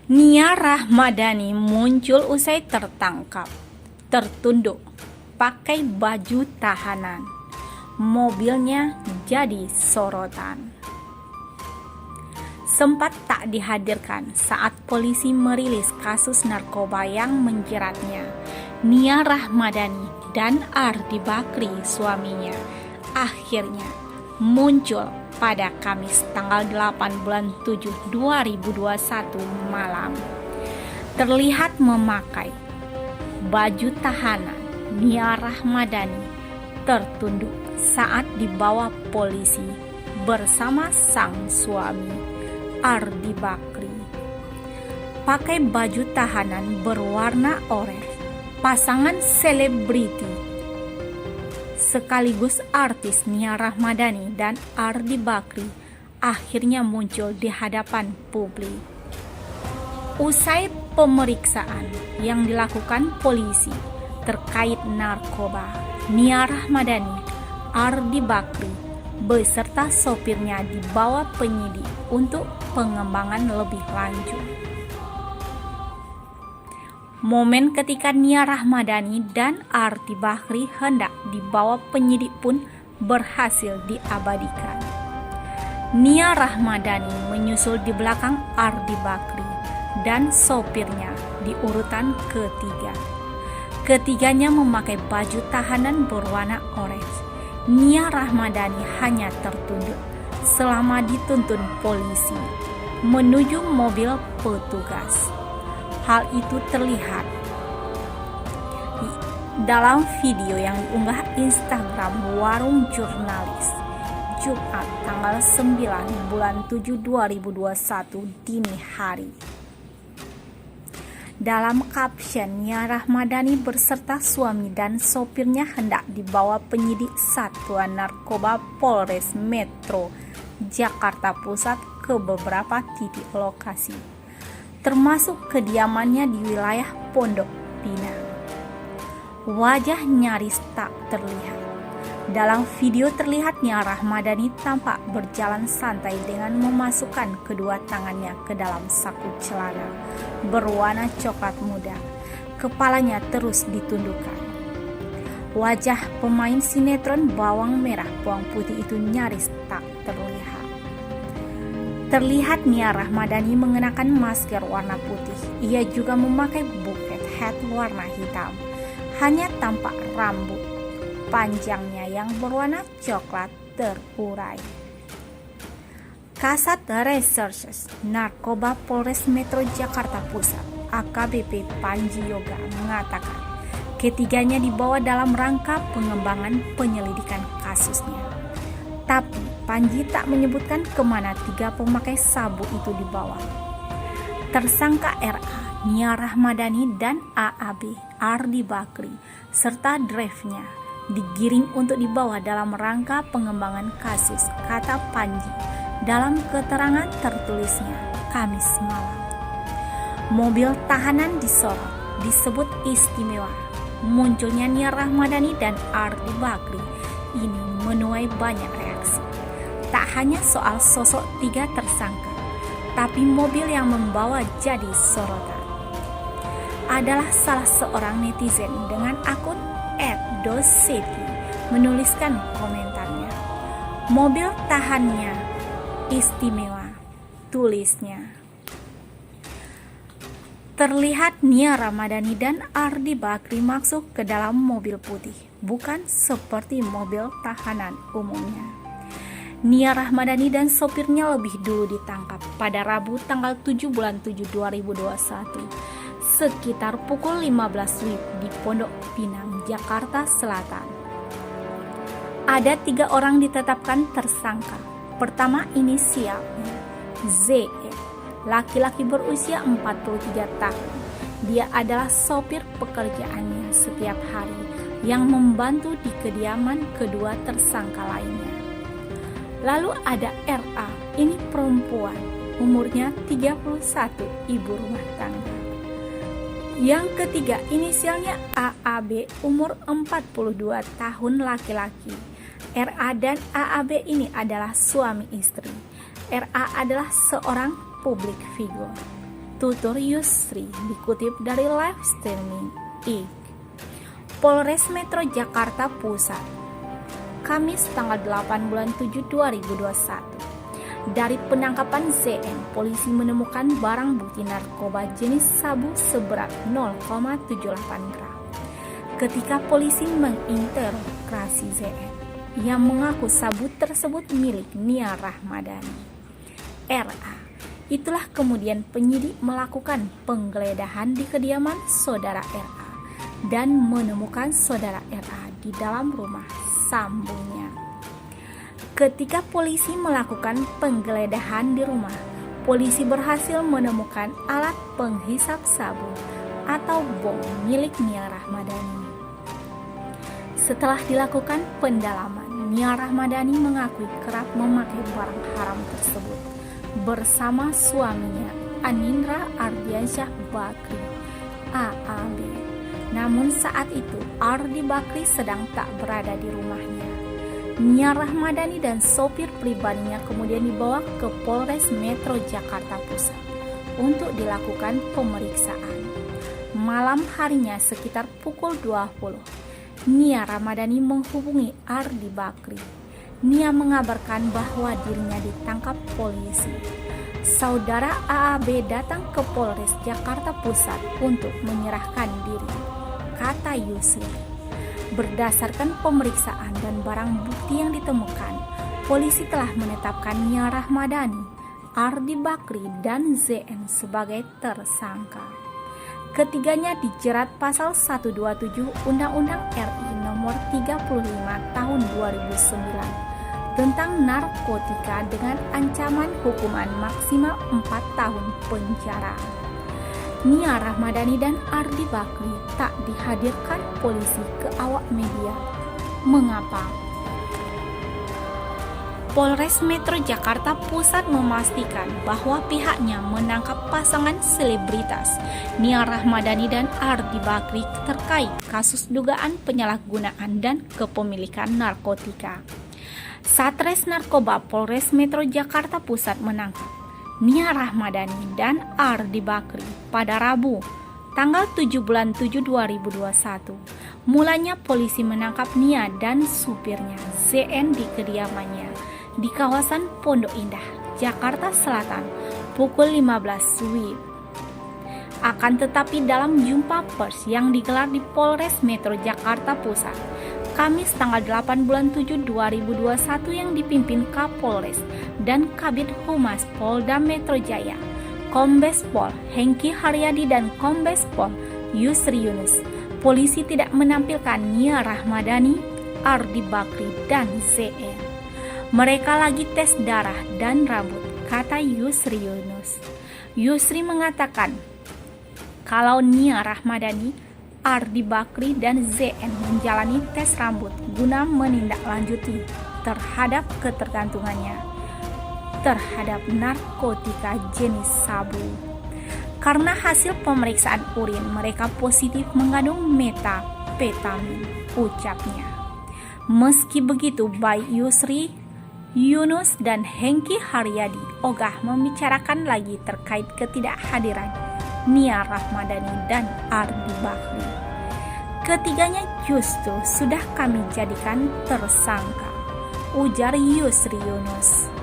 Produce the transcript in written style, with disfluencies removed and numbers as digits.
Nia Rahmadani muncul usai tertangkap, tertunduk, pakai baju tahanan. Mobilnya jadi sorotan. Sempat tak dihadirkan saat polisi merilis kasus narkoba yang menjeratnya. Nia Rahmadani dan Ardi Bakri, suaminya, akhirnya muncul pada Kamis tanggal 8 bulan 7 2021 malam. Terlihat memakai baju tahanan. Nia Rahmadani tertunduk saat dibawa polisi bersama sang suami Ardi Bakri. Pakai baju tahanan berwarna oranye. Pasangan selebriti sekaligus artis Nia Rahmadani dan Ardi Bakri akhirnya muncul di hadapan publik. Usai pemeriksaan yang dilakukan polisi terkait narkoba, Nia Rahmadani, Ardi Bakri beserta sopirnya dibawa penyidik untuk pengembangan lebih lanjut. Momen ketika Nia Rahmadani dan Ardi Bakri hendak dibawa penyidik pun berhasil diabadikan. Nia Rahmadani menyusul di belakang Ardi Bakri dan sopirnya di urutan ketiga. Ketiganya memakai baju tahanan berwarna oranye. Nia Rahmadani hanya tertunduk selama dituntun polisi menuju mobil petugas. Hal itu terlihat dalam video yang diunggah Instagram Warung Jurnalis Jumat tanggal 9 bulan 7 2021 dini hari. Dalam caption, Nia Rahmadani beserta suami dan sopirnya hendak dibawa penyidik Satuan Narkoba Polres Metro Jakarta Pusat ke beberapa titik lokasi, termasuk kediamannya di wilayah Pondok Pinang. Wajah nyaris tak terlihat. Dalam video terlihat Nia Rahmadani tampak berjalan santai dengan memasukkan kedua tangannya ke dalam saku celana berwarna coklat muda. Kepalanya terus ditundukkan. Wajah pemain sinetron Bawang Merah Bawang Putih itu nyaris tak terlihat. Terlihat Nia Rahmadani mengenakan masker warna putih. Ia juga memakai bucket hat warna hitam. Hanya tampak rambut panjangnya yang berwarna coklat terurai. Kasat Reserse Narkoba Polres Metro Jakarta Pusat AKBP Panji Yoga mengatakan ketiganya dibawa dalam rangka pengembangan penyelidikan kasusnya. Tapi Panji tak menyebutkan kemana tiga pemakai sabu itu dibawa. Tersangka RA, Nia Rahmadani dan AAB, Ardi Bakri, serta drive-nya digiring untuk dibawa dalam rangka pengembangan kasus, kata Panji dalam keterangan tertulisnya Kamis malam. Mobil tahanan disorot, disebut istimewa. Munculnya Nia Rahmadani dan Ardi Bakri ini menuai banyak reaksi. Tak hanya soal sosok tiga tersangka, tapi mobil yang membawa jadi sorotan. Adalah salah seorang netizen dengan akun @doseti menuliskan komentarnya. Mobil tahannya istimewa, tulisnya. Terlihat Nia Rahmadani dan Ardi Bakri masuk ke dalam mobil putih, bukan seperti mobil tahanan umumnya. Nia Rahmadani dan sopirnya lebih dulu ditangkap pada Rabu tanggal 7 bulan 7 2021 sekitar pukul 15 WIB di Pondok Pinang, Jakarta Selatan. Ada 3 orang ditetapkan tersangka. Pertama, inisialnya ZE, laki-laki berusia 43 tahun. Dia adalah sopir pekerjaannya setiap hari yang membantu di kediaman kedua tersangka lainnya. Lalu ada RA, ini perempuan, umurnya 31, ibu rumah tangga. Yang ketiga, inisialnya AAB, umur 42 tahun, laki-laki. RA dan AAB ini adalah suami istri. RA adalah seorang publik figur. tutur Yusri, dikutip dari live streaming IG Polres Metro Jakarta Pusat, Kamis tanggal 8 bulan 7 2021. Dari penangkapan ZN, polisi menemukan barang bukti narkoba jenis sabu seberat 0,78 gram. Ketika polisi menginterogasi ZN, ia mengaku sabu tersebut milik Nia Rahmadani, RA. Itulah kemudian penyidik melakukan penggeledahan di kediaman saudara RA dan menemukan saudara RA di dalam rumah sambungnya. Ketika polisi melakukan penggeledahan di rumah, polisi berhasil menemukan alat penghisap sabu atau bong milik Nia Rahmadani. Setelah dilakukan pendalaman, Nia Rahmadani mengakui kerap memakai barang haram tersebut bersama suaminya Anindra Ardiansyah Bakri (AAB). Namun saat itu Ardi Bakri sedang tak berada di rumahnya. Nia Rahmadani dan sopir pribadinya kemudian dibawa ke Polres Metro Jakarta Pusat untuk dilakukan pemeriksaan. Malam harinya sekitar pukul 20, Nia Rahmadani menghubungi Ardi Bakri. Nia mengabarkan bahwa dirinya ditangkap polisi. Saudara AAB datang ke Polres Jakarta Pusat untuk menyerahkan diri, kata Yusri. Berdasarkan pemeriksaan dan barang bukti yang ditemukan, polisi telah menetapkan Nia Rahmadani, Ardi Bakri, dan ZN sebagai tersangka. Ketiganya dijerat pasal 127 Undang-Undang RI Nomor 35 Tahun 2009 tentang narkotika dengan ancaman hukuman maksimal 4 tahun penjara. Nia Rahmadani dan Ardi Bakri tak dihadirkan polisi ke awak media. Mengapa? Polres Metro Jakarta Pusat memastikan bahwa pihaknya menangkap pasangan selebritas Nia Rahmadani dan Ardi Bakri terkait kasus dugaan penyalahgunaan dan kepemilikan narkotika. Satres Narkoba Polres Metro Jakarta Pusat menangkap Nia Rahmadani dan Ardi Bakri pada Rabu, tanggal 7 bulan 7 2021. Mulanya polisi menangkap Nia dan supirnya ZN di kediamannya di kawasan Pondok Indah, Jakarta Selatan, pukul 15 WIB. Akan tetapi dalam jumpa pers yang digelar di Polres Metro Jakarta Pusat, Kamis tanggal 8 bulan 7 2021 yang dipimpin Kapolres dan Kabid Humas Polda Metro Jaya, Kombes Pol Hengki Haryadi dan Kombes Pol Yusri Yunus, polisi tidak menampilkan Nia Rahmadani, Ardi Bakri, dan ZN. Mereka lagi tes darah dan rambut, kata Yusri Yunus. Yusri mengatakan kalau Nia Rahmadani, Ardi Bakri, dan ZN menjalani tes rambut guna menindaklanjuti terhadap ketergantungannya terhadap narkotika jenis sabu. Karena hasil pemeriksaan urin mereka positif mengandung metapetamin, ucapnya. Meski begitu, baik Yusri Yunus dan Hengki Haryadi ogah membicarakan lagi terkait ketidakhadiran Nia Rahmadani dan Ardi Bakri. Ketiganya justru sudah kami jadikan tersangka, ujar Yusri Yunus.